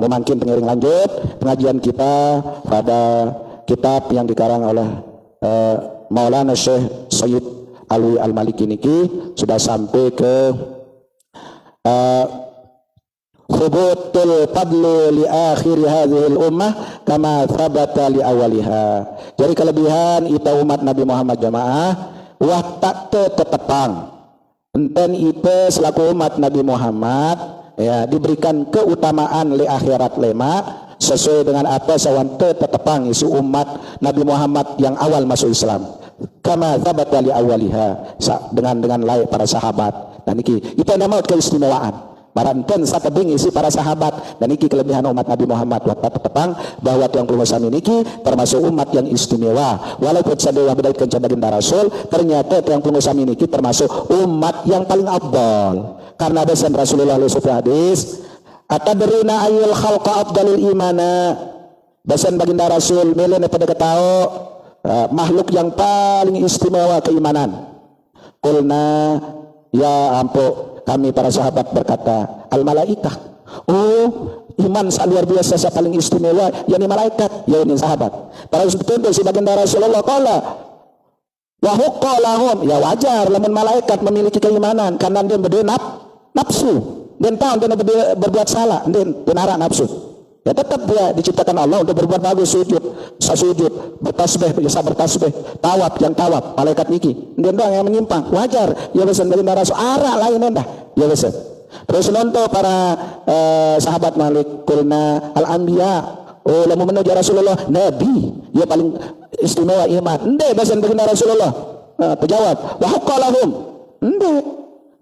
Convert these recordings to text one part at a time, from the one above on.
Memakin pengiring lanjut pengajian kita pada kitab yang dikarang oleh Maulana Syekh Sayyid Alwi Al-Maliki niki sudah sampai ke Thubutul fadlu li akhir hadhil ummah kama thabata li awaliha. Jadi kelebihan ita umat Nabi Muhammad jamaah wah tak tetepang enten ita selaku umat Nabi Muhammad ya diberikan keutamaan li akhirat lema sesuai dengan apa sawan tetepang isu umat Nabi Muhammad yang awal masuk Islam kama thabata li awaliha dengan layak para sahabat. Dan iki ita nama keistimewaan baranten satebing isi para sahabat dan iki kelebihan umat Nabi Muhammad waktu tetepang bahwa tiang puluh niki termasuk umat yang istimewa walaupun sadewa bedaitkan baginda Rasul ternyata tiang puluh niki termasuk umat yang paling afdal karena besan Rasulullah sallallahu hadis atadruna ayyul khalqa afdalul imana besan baginda Rasul milene pada ketao makhluk yang paling istimewa keimanan qulna ya ampo kami para sahabat berkata al-malaikah. Oh, iman luar biasa yang paling istimewa yakni malaikat, yakni sahabat. Terus betul si baginda Rasulullah qala wa huqqalahum ya wajar lamun malaikat memiliki keimanan karena dia berdua nafsu dan tahu dia berbuat salah dan benara nafsu. Ya tetap dia diciptakan Allah untuk berbuat bagus sujud, sujud, bertasbih, biasa bertasbih, tawaf yang tawaf, malaikat niki. Dia doang yang menyimpang, wajar. Ya besan baginda Rasul arah lain endah. Ya besan. Terus nonton para sahabat Malik kulna al-anbiya. Oh, lamun menuju Rasulullah nabi, ya paling istimewa iman. Ende besan baginda Rasulullah. Terjawab, wa haqqalahum. Ende.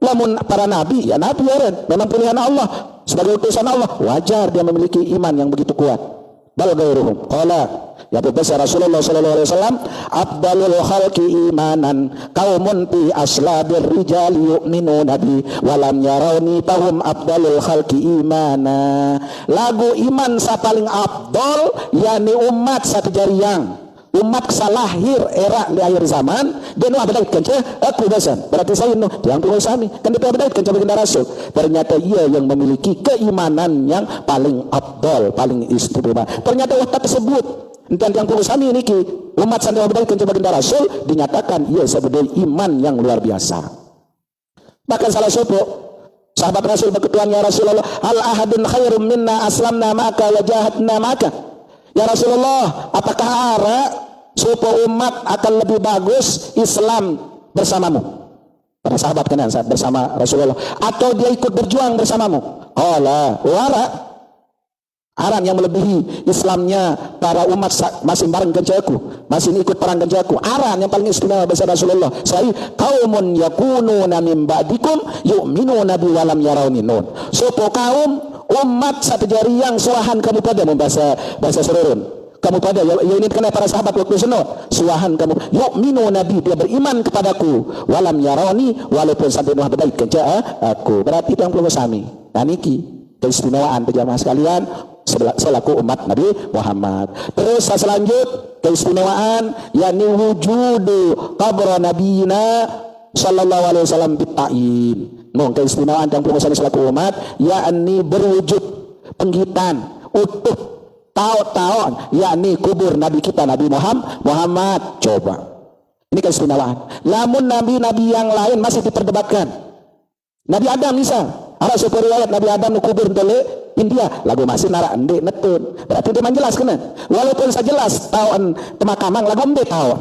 Lamun para nabi, ya nabi ya memang pilihan Allah. Sebagai utusan Allah wajar dia memiliki iman yang begitu kuat. Bal ghairuhum qala ya berbeza Rasulullah sallallahu alaihi wasallam afdalul khalqi imanan qaumun fi aslabir rijali yu'minuna bi wa lam yarawni tahum afdalul khalqi imana. Lagu iman sa paling afdal yakni umat satu jariang umat salahir era di akhir zaman dan abadaitkan aku besan berarti saya noh yang perlu sami kan kita abadaitkan baginda Rasul ternyata ia yang memiliki keimanan yang paling afdal paling istimewa ternyata waktu tersebut dan yang perlu sami niki umat sandi abadaitkan baginda Rasul dinyatakan ia sebagai iman yang luar biasa. Bahkan salah satu sahabat Rasul berketuan ya Rasulullah al ahadun khairum minna aslamna maka wa jahadna maka. Ya Rasulullah, apakah ada supaya umat akan lebih bagus Islam bersamamu? Para sahabat kan saat bersama Rasulullah atau dia ikut berjuang bersamamu? Allah, wara. Aran yang melebihi Islamnya para umat masih bareng kencaku, masih ikut perang kencaku. Aran yang paling istimewa besar Rasulullah. Saya kaumun yakununa min ba'dikum yu'minuna bi walam yarawni nun. Supaya kaum umat satu jari yang suahan kamu pada membahasa bahasa serurun kamu pada ya ini kena para sahabat waktu seno suahan kamu yu'minu nabi dia beriman kepadaku walam yarani walaupun sampai nuh berbaik kerja aku berarti itu yang perlu sami nah niki keistimewaan jamaah sekalian selaku umat Nabi Muhammad. Terus selanjut keistimewaan yakni wujudu qabra nabiyina sallallahu alaihi wasallam bitain. Keistimewaan yang perlu selaku umat yakni berwujud penggitan utuh tahun yakni kubur Nabi kita Nabi Muhammad. Coba ini keistimewaan. Namun nabi-nabi yang lain masih diperdebatkan. Nabi Adam misal ada sebuah riwayat Nabi Adam kubur dole India lagu masih nara ende netun berarti dia menjelas kena walaupun saya jelas tahun temakamang lagu ende tahun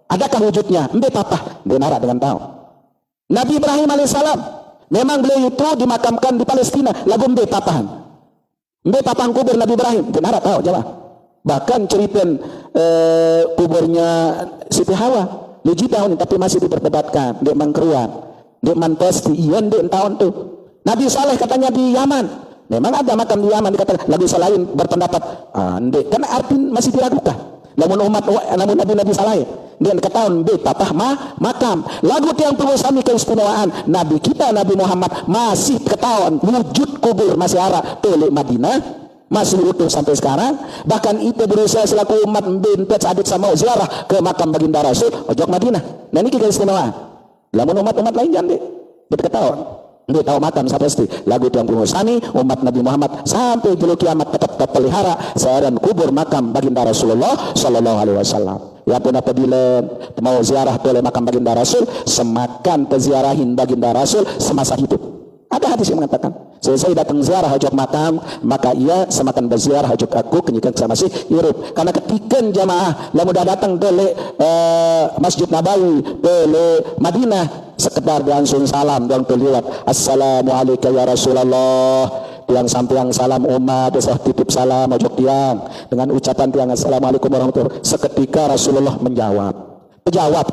adakah wujudnya ende apa dia nara dengan tahun. Nabi Ibrahim alaihissalam memang beliau itu dimakamkan di Palestina lagu mbe papahan kubur Nabi Ibrahim kenapa tahu jawab bahkan ceritain kuburnya Siti Hawa 7 tahun tapi masih diperdebatkan dek mangkeruan dek manpesti iyan dek tahun tuh Nabi Saleh katanya di Yaman memang ada makam di Yaman dikatakan Nabi Saleh berpendapat dek karena arti masih diragukan namun Nabi Saleh dia ketahuan patah makam lagu yang perlu sami keistimewaan Nabi kita Nabi Muhammad masih ketahuan wujud kubur masih arah telik Madinah masih utuh sampai sekarang bahkan itu berusaha selaku umat mbintet adit sama ziarah ke makam baginda Rasul ojok Madinah nah ini keistimewaan lamun umat lain jangan deh ketahuan Dia tahu makam saya pasti lagu Tuan Pungusani umat Nabi Muhammad sampai julu kiamat tetap terpelihara searan kubur makam baginda Rasulullah sallallahu alaihi wasallam. Ya pun apabila mau ziarah oleh makam baginda Rasul, semakan peziarahin baginda Rasul semasa hidup. Ada hadis yang mengatakan, saya datang ziarah hajat makam, maka ia semakan berziarah hajat aku kenyukan saya masih hidup. Karena ketika jamaah yang mudah datang dari Masjid Nabawi dari Madinah, sekedar langsung salam dan terlihat assalamualaikum ya Rasulullah, tiang samping salam umat desah titip salam ojok tiang dengan ucapan tiang assalamualaikum warahmatullahi wabarakatuh. Seketika Rasulullah menjawab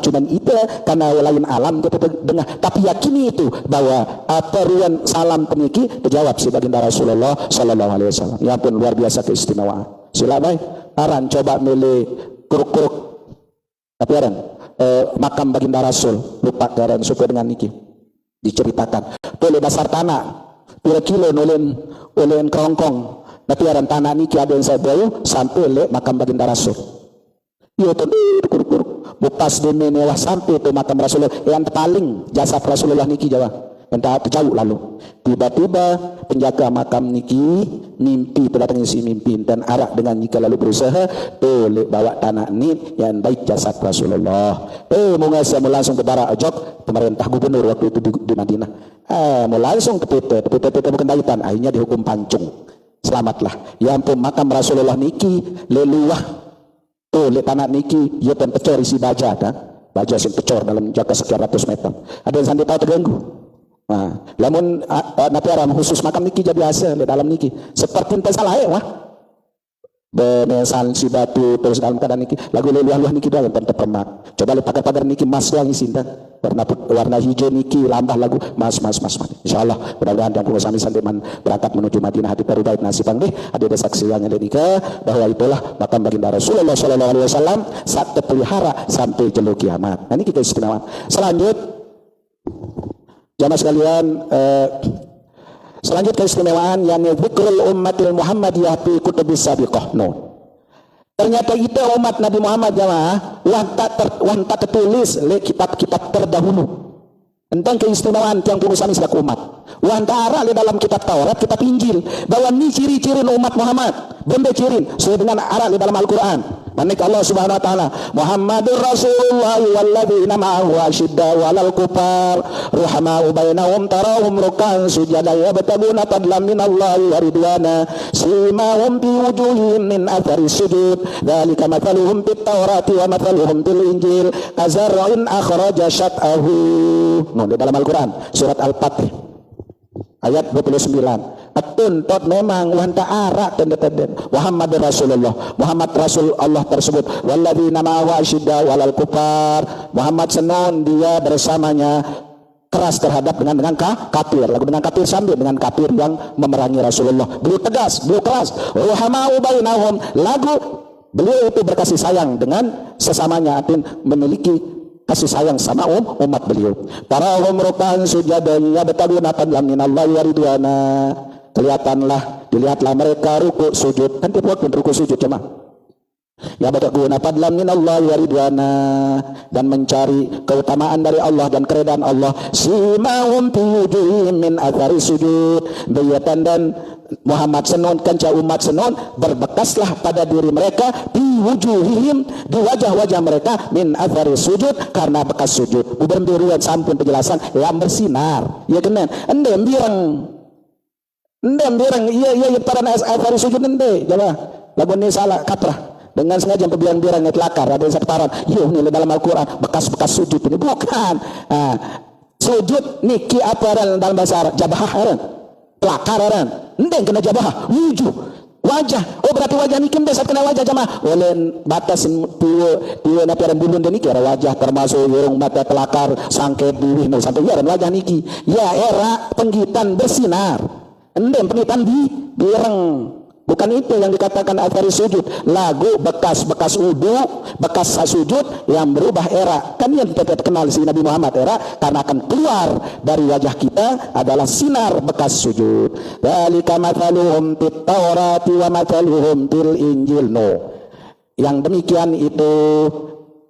cuman itu karena lain alam kita dengar, tapi yakini itu bahwa peruan salam peniki terjawab si baginda Rasulullah sallallahu alaihi wasallam. Ya pun luar biasa keistimewaan. Sila baik aran coba milih kuruk-kuruk tapi aran makam baginda Rasul lupa garan supaya dengan niki diceritakan tole dasar tanah 2 kilo nulen kerongkong tapi aran tanah niki ada yang saya bayu sampai le makam baginda Rasul iya tuh kuruk-kuruk bukas demi mewah sampai itu makam Rasulullah yang paling jasad Rasulullah niki Jawa entah jauh lalu tiba-tiba penjaga makam niki mimpi pendatang si mimpi dan arak dengan niki lalu berusaha boleh bawa tanah ni yang baik jasad Rasulullah mengasa langsung ke darah ojok pemerintah gubernur waktu itu di Madinah mau langsung ke peta bukan daitan akhirnya dihukum pancung selamatlah ya ampun makam Rasulullah niki leluah le tanah niki ya pen pecor isi baja baja sing pecor dalam jangka sekian ratus meter ada yang sandi tahu terganggu. Nah, lamun napi aram khusus makam niki jadi biasa di dalam niki seperti ente salah wah benesan si batu terus dalam keadaan niki lagu luah niki dalam tempat permak coba lihat pagar niki mas doang isinta warna hijau niki lambah lagu mas insyaallah mudah-mudahan yang punya sami sandeman berangkat menuju Madinah hati baru baik nasib panggih ada saksi yang ada nikah bahwa itulah makam baginda Rasulullah sallallahu alaihi wasallam saat terpelihara sampai jelu kiamat. Nah, ini kita istimewa. Jamaah sekalian, selanjutnya keistimewaan yang dzikrul ummatil Muhammadiyah fi kutubis sabiqah. Ternyata itu umat Nabi Muhammad jamaah wanta tertulis oleh kitab-kitab terdahulu. Tentang keistimewaan yang pengusaha selaku umat. Wantara di dalam kitab Taurat, kitab Injil bahwa ini ciri-ciri umat Muhammad. Benda ciri sesuai dengan arah di dalam Al-Qur'an. Manik Allah Subhanahu wa taala, Muhammadur Rasulullah walladzina ma'ahu asyiddaa'u 'alal kufar, ruhama'u bainahum tarahum ruk'an sujadan yabtaguna fadlan minallahi wa ridwana, simahum fi wujuhihim min athari sujud, dzalika mathaluhum fit Taurati wa mathaluhum fil Injil, kazar'in akhraja syat'ahu. Di dalam Al-Qur'an surat Al-Fatih ayat 29. Tuntut memang wanta arak tanda-tanda Muhammad Rasulullah, Muhammad Rasul Allah tersebut, walladzina ma'ahu asyiddaa'u 'alal kufar, Muhammad senon dia bersamanya keras terhadap dengan kafir, lagu dengan kafir sambil dengan kafir yang memerangi Rasulullah. Beliau tegas, beliau keras. Ruhama'u bainahum, lagu beliau itu berkasih sayang dengan sesamanya, artinya memiliki kasih sayang sama umat beliau. Tarahum ruk'an sujadan yabtaguna fadlan minallahi wa ridwana. Dilihatlah mereka ruku sujud. Kan tiap waktu ruku sujud cuma. Yabtaguna fadlan minallahi wa ridwana, dan mencari keutamaan dari Allah dan keredaan Allah. Simahum fi wujuhihim min athari sujud. Bayatan dan Muhammad senon kanca umat senon berbekaslah pada diri mereka di wujuhihim, di wajah-wajah mereka min athari sujud, karena bekas sujud. Gubernur sampun penjelasan yang bersinar ya kenen endem birang iya para athari sujud ende jawab lagu ini salah kaprah dengan sengaja pembilang-bilang telakar ada yang separan ini dalam Al-Quran bekas-bekas sujud ini bukan. Sujud niki apa dalam bahasa Arab jabah pelakaran endeng kena jabah wajah berarti wajah niki saat kena wajah jamaah oleh batas tiwe napiaran bulun dan niki era wajah termasuk urung mata telakar sangket diwih sampai yaran wajah niki ya era penggitan bersinar endem penggitan di bireng. Bukan itu yang dikatakan athari sujud, lagu bekas-bekas wudu, bekas sujud yang berubah era. Kan yang kita kenal si Nabi Muhammad era karena akan keluar dari wajah kita adalah sinar bekas sujud. Dzalika mathaluhum fit Taurati wa mathaluhum fil Injil. Yang demikian itu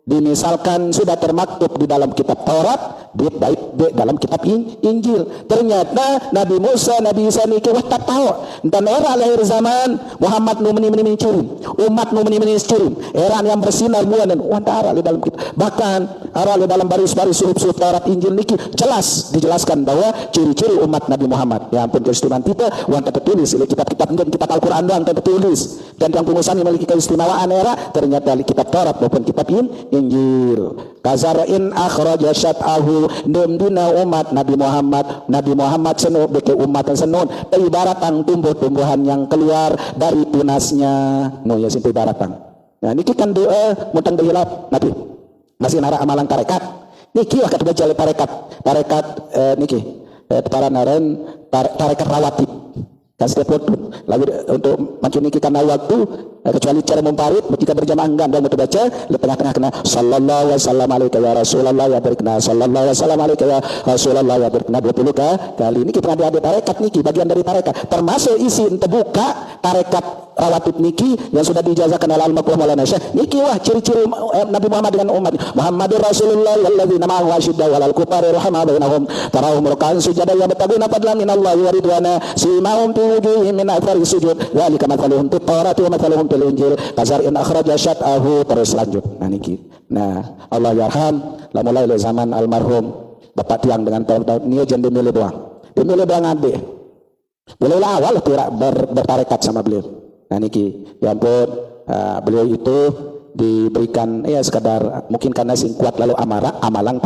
dimisalkan sudah termaktub di dalam kitab Taurat baik dalam kitab Injil. Ternyata Nabi Musa, Nabi Isa niki wah tak tahu. Dan era lahir zaman Muhammad nu meni curi, umat nu meni curi. Era yang bersinar buan dan wantara di dalam kitab. Bahkan ara di dalam baris-baris suhuf Taurat Injil niki jelas dijelaskan bahwa ciri-ciri umat Nabi Muhammad. Ya ampun keistimewan kita wanta tertulis di kitab-kitab dan kitab Al-Qur'an doang tertulis. Dan yang pengusaha memiliki keistimewaan era ternyata di kitab Taurat maupun kitab Injil. Kazarain akhraja syat'ahu dina umat Nabi Muhammad senu beke umat senun ibaratang tumbuh-tumbuhan yang keluar dari tunasnya no ya simple ibaratang. Nah niki kan doa mutang dihilap Nabi masih nara amalan tarekat niki wah kata jale tarekat niki para naren tarekat rawatib kan setiap waktu lagi untuk makin niki karena waktu kecuali cara memparit ketika berjamaah enggak dan untuk baca di tengah-tengah kena sallallahu alaihi wasallam alaika ya rasulullah ya barikna sallallahu alaihi wasallam alaika ya rasulullah ya barikna 20 kali ini kita ada tarekat niki bagian dari tarekat termasuk isi ente buka tarekat rawatib niki yang sudah diijazahkan oleh al-Maqam Maulana Syekh niki wah ciri-ciri Nabi Muhammad dengan umat Muhammadur Rasulullah alladzina ma'ahu asyiddaw 'alal kufari rahamah bainahum tarahum ruk'an sujada yabtaguna fadlan minallahi wa ridwana simahum fi wujuhihim min athari sujud dzalika mathaluhum fit Taurati wa mathaluhum fil Injil kazar'in akhraja syat'ahu terus lanjut nah niki nah Allah yarham la mulai dari zaman almarhum bapak tiang dengan tahun-tahun ini jangan dimilih doang adik mulailah awal tidak bertarekat sama beliau. Nah niki ya ampun beliau itu diberikan ya sekadar mungkin karena sing kuat lalu amalang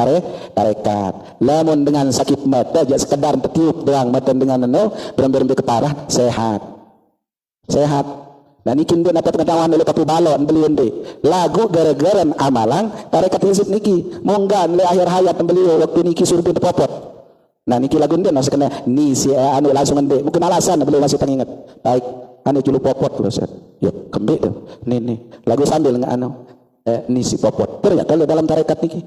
tarekat lamun dengan sakit mata aja sekedar tertiup doang mata dengan berembe keparah sehat nah niki dia dapat ketahuan oleh papi balon beliau lagu gara-gara amalang tarekat hisip niki monggan le akhir hayat beliau waktu niki surti tepopot. Nah niki lagu dia masih kena ni si anu langsung ende mungkin alasan beliau masih teringat baik ane julu popot terus yuk kembali tuh nih lagu sambil nggak ni si popot ternyata le dalam tarekat niki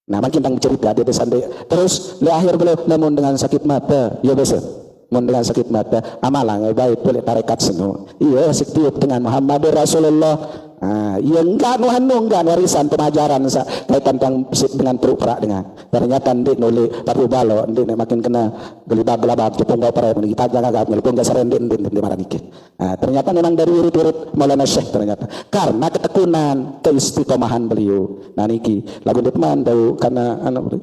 nah makin tang cerita dia sande terus le akhir beliau namun dengan sakit mata ya biasa mun dengan sakit mata amalang baik boleh tarekat semua iya setiap dengan Muhammadur Rasulullah ya enggak warisan pemajaran kaitan dengan peruk perak dengan ternyata ndik nuli papu balo ndik makin kena gelibab jepung gak para kita jaga ngelipung gak saren ndik marah niki ternyata memang dari urut Maulana Syekh ternyata karena ketekunan keistiqomahan beliau nah niki lagu teman tahu karena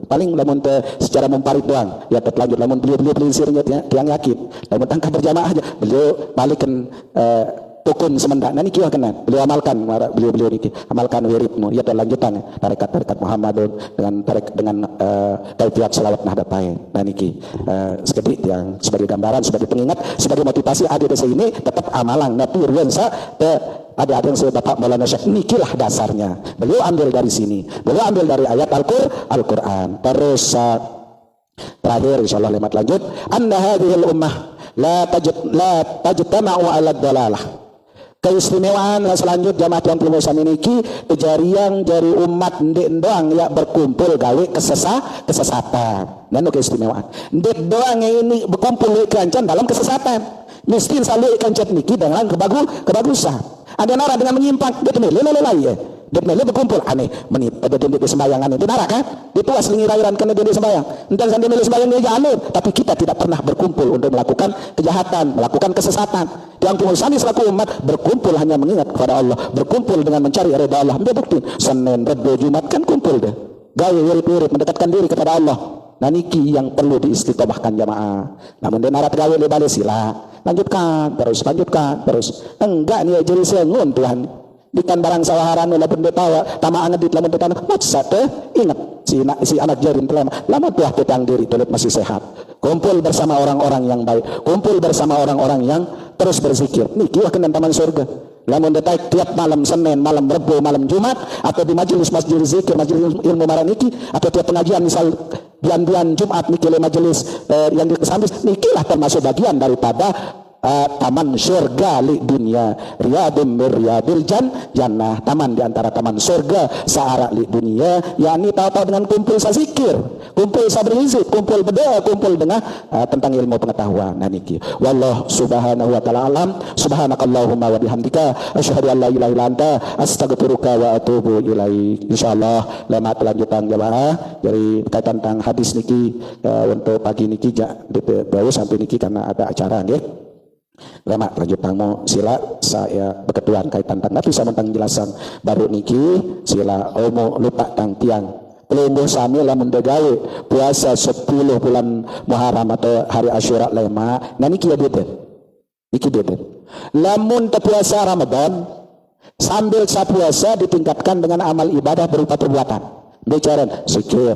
paling lamun secara memparit doang ya terlanjut lamun beliau pelinsirnya yang yakin lamun tangkap berjamaah aja beliau balikan hukum semendak nah niki kena beliau amalkan beliau niki amalkan wiridmu ya lanjutan tarekat Muhammadun dengan kaifiat selawat nahdatain nah niki sekedip yang sebagai gambaran sebagai pengingat sebagai motivasi ada di sini tetap amalang natur wensa ada yang saya Bapak Maulana Syekh nikilah dasarnya beliau ambil dari sini beliau ambil dari ayat Al-Qur'an terus terakhir insyaallah lemat lanjut anna hadhil ummah la tajtama'u 'ala dhalalah keistimewaan selanjutnya jamaah yang perlu samiliki jari umat ndek doang ya berkumpul gawe kesesatan dan keistimewaan ndek doang ini berkumpul kancan dalam kesesatan miskin selalu kancan niki dengan kebagusan ada nara dengan menyimpang dia lelelai ya dia berkumpul aneh menit ada di sembayangan itu nara kan itu asli ngirairan kena di sembayang entar sambil milih sembayang dia jalur tapi kita tidak pernah berkumpul untuk melakukan kejahatan melakukan kesesatan yang pengusaha selaku umat berkumpul hanya mengingat kepada Allah berkumpul dengan mencari ridha Allah dia bukti Senin Rabu Jumat kan kumpul deh gaya wirid mendekatkan diri kepada Allah nah niki yang perlu diistiqomahkan jamaah namun dia narat gawe lebale sila lanjutkan terus enggak nih jadi sengun Tuhan dikan barang sawaharan walaupun dia tawa tamaan di lamun dia maksat ingat si anak jarin lama tuah tetang diri tulit masih sehat kumpul bersama orang-orang yang baik kumpul bersama orang-orang yang terus berzikir niki wah kena taman surga lamun dia tiap malam Senin malam Rabu malam Jumat atau di majelis zikir majelis ilmu maraniki atau tiap pengajian misal bulan Jumat niki majelis yang dikesamis nikilah termasuk bagian daripada taman surga li dunia, riyadun mir riyadil jannah, taman di antara taman surga searah li dunia, yakni tahu-tahu dengan kumpul zikir, kumpul berizik, kumpul berdoa, kumpul dengan tentang ilmu pengetahuan. Nah niki wallahu subhanahu wa ta'ala alam. Subhanakallahumma wa bihamdika asyhadu an la ilaha illa anta astaghfiruka wa atubu ilaik. Insyaallah lama lanjutan jamaah dari kaitan tentang hadis niki untuk pagi niki baru sampai niki karena ada acara nggih. Lama lanjut tangmo sila saya berketuan kaitan tentang tapi sama tentang jelasan baru niki sila omo lupa tang tiang pelumbuh sami lamun begawe puasa 10 bulan Muharram atau hari Asyura lema. Nah niki ya deten niki deten lamun puasa Ramadan sambil sapuasa ditingkatkan dengan amal ibadah berupa perbuatan bicara zikir,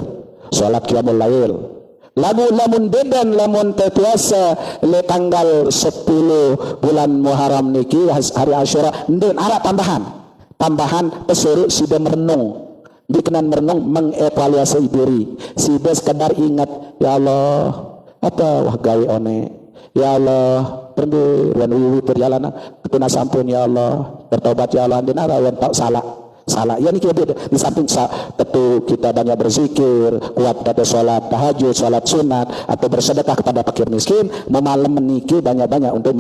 sholat qiyamul lail. Lamun bedan lamun puasa le tanggal 10 bulan Muharram niki hari Asyura ndin ada tambahan pesuruh sida merenung dikenan merenung mengevaluasi diri sida sekedar ingat ya Allah apa wah gawe one ya Allah perlu wan wiwi perjalanan ketuna sampun ya Allah bertobat ya Allah ndin ara wan tak salah ya niki di samping tentu kita banyak berzikir, kuat pada sholat tahajud, sholat sunat atau bersedekah kepada fakir miskin, malam meniki banyak-banyak untuk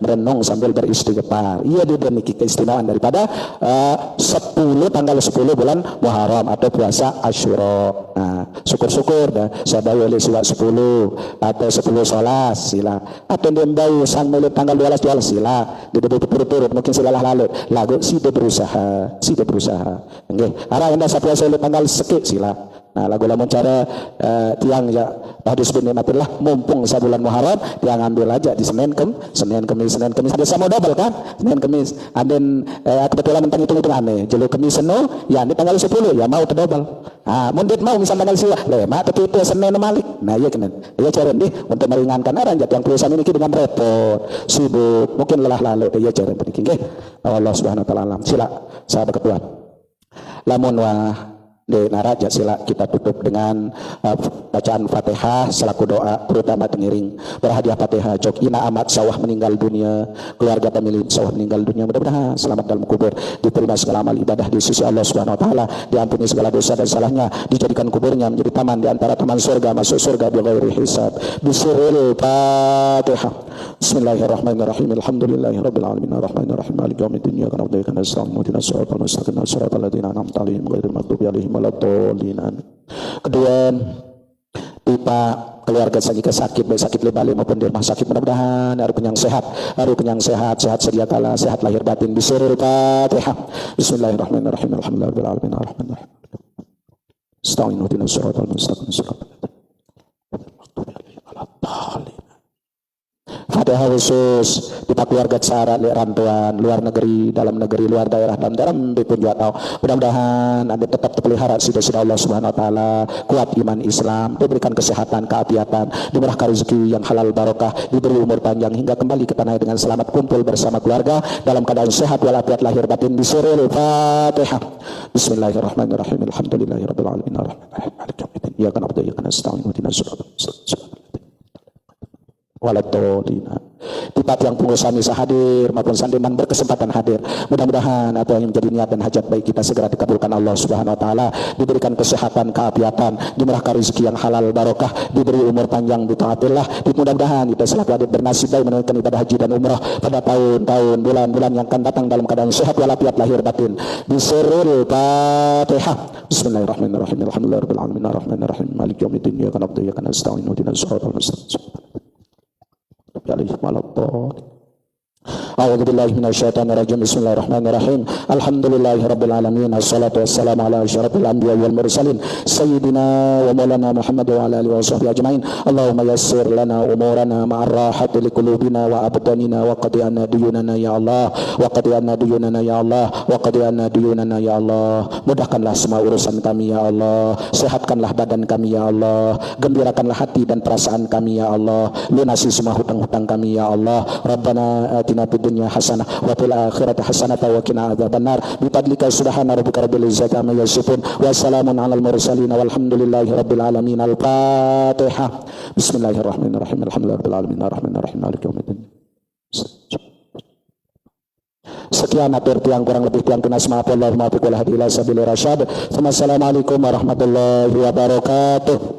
merenung sambil beristighfar. Iya dia niki keistimewaan daripada tanggal 10 bulan Muharram atau puasa Asyura. Nah, syukur-syukur dah sadaya oleh sila 10 atau 10 sholat sila atau ndembau sang mulai tanggal 12 sila di turut-turut mungkin sila lalu lagu sida berusaha nggih ara anda sapuasa tanggal sekit sila. Nah lagu lamun cara tiang ya hadis bin nikmatillah mumpung sabulan Muharram tiang ambil aja di Senin Kemis ada sama double kan Senin Kemis aden kebetulan tentang hitung aneh jelu Kemis seno ya ini tanggal 10 ya mau terdobel. Mundit mau misal tanggal sila lema tapi itu Senin malik. Nah iya kenen iya cara nih untuk meringankan aran yang perusahaan ini dengan repot sibuk mungkin lelah lalu iya cara begini nggih Allah Subhanahu wa taala alam. Sila sahabat ketua lamun wah di naraja sila kita tutup dengan bacaan Fatihah selaku doa terutama tengiring berhadiah Fatihah jok ina amat sawah meninggal dunia keluarga pemilik sawah meninggal dunia mudah-mudahan selamat dalam kubur diterima segala amal ibadah di sisi Allah Subhanahu wa taala diampuni segala dosa dan salahnya dijadikan kuburnya menjadi taman di antara taman surga masuk surga bighairi hisab bisiril Fatihah. Bismillahirrahmanirrahim. Alhamdulillahirabbil alamin arrahmanir rahim maliki yaumiddin iyyaka na'budu wa iyyaka nasta'in ihdinas siratal mustaqim siratal ladzina an'amta 'alaihim ghairil maghdubi 'alaihim waladdallin. Kedua, pipa keluarga sakit baik sakit lebali maupun di rumah sakit mudah-mudahan hari kenyang sehat sedia kala sehat lahir batin bisiril Fatihah. Bismillahirrahmanirrahim. Alhamdulillahirabbil alamin arrahmanir rahim. Astagfirullah ihdinas siratal mustaqim siratal maghdubi 'alaihim waladdallin. Fatihah khusus kita keluarga cara rantauan luar negeri dalam negeri luar daerah dalam pun juga tahu mudah-mudahan Anda tetap terpelihara sida-sida Allah Subhanahu wa taala kuat iman Islam diberikan kesehatan keapiatan dimurahkan rezeki yang halal barokah diberi umur panjang hingga kembali ke tanah dengan selamat kumpul bersama keluarga dalam keadaan sehat walafiat lahir batin bisiril Fatihah. Bismillahirrahmanirrahim. Alhamdulillahirabbil alamin arrahmanir rahim maliki yaumiddin iyyaka na'budu wa iyyaka nasta'in ihdinas siratal mustaqim waladolina. Tipat yang pengusaha bisa hadir maupun sandiman berkesempatan hadir mudah-mudahan apa yang menjadi niat dan hajat baik kita segera dikabulkan Allah Subhanahu wa taala diberikan kesehatan keapiatan dimurahkan rezeki yang halal barokah diberi umur panjang ditaatillah mudah-mudahan kita selalu hadir bernasib baik menunaikan ibadah haji dan umrah pada tahun-tahun bulan-bulan yang akan datang dalam keadaan sehat walafiat lahir batin bisirul Fatihah. Bismillahirrahmanirrahim. Alhamdulillahirabbil alamin arrahmanir rahim maliki yaumiddin iyyaka na'budu wa iyyaka nasta'in ihdinas siratal mustaqim A'udzu billahi minasyaitonir rajim. Bismillahirrahmanirrahim. Alhamdulillahirabbil alamin. Wassalatu wassalamu ala asyrafil anbiya'i wal mursalin sayyidina wa maulana Muhammad wa ala alihi washabbihi ajmain. Allahumma yassir lana umurana ma'ar rahati liqulubina wa abdanina wa qadi anna diyunana ya Allah wa qadi anna diyunana ya Allah wa qadi anna diyunana ya Allah. Mudahkanlah semua urusan kami ya Allah, sehatkanlah badan kami ya Allah, gembirakanlah hati dan perasaan kami ya Allah, lunasi semua hutang-hutang kami ya Allah. Rabbana atina fid dunya hasanah wa fil akhirati hasanah wa qina adzabannar bi fadlika subhana rabbika rabbil izzati amma yasifun wa salamun alal mursalin walhamdulillahi rabbil alamin. Al-Fatihah. Bismillahirrahmanirrahim. Alhamdulillahirabbil alamin arrahmanir rahim maliki yaumiddin. Sekian atur tiang kurang lebih tiang tunas maaf. Wallahul muwaffiq wal hadi ila sabilir rasyad. Assalamualaikum warahmatullahi wabarakatuh.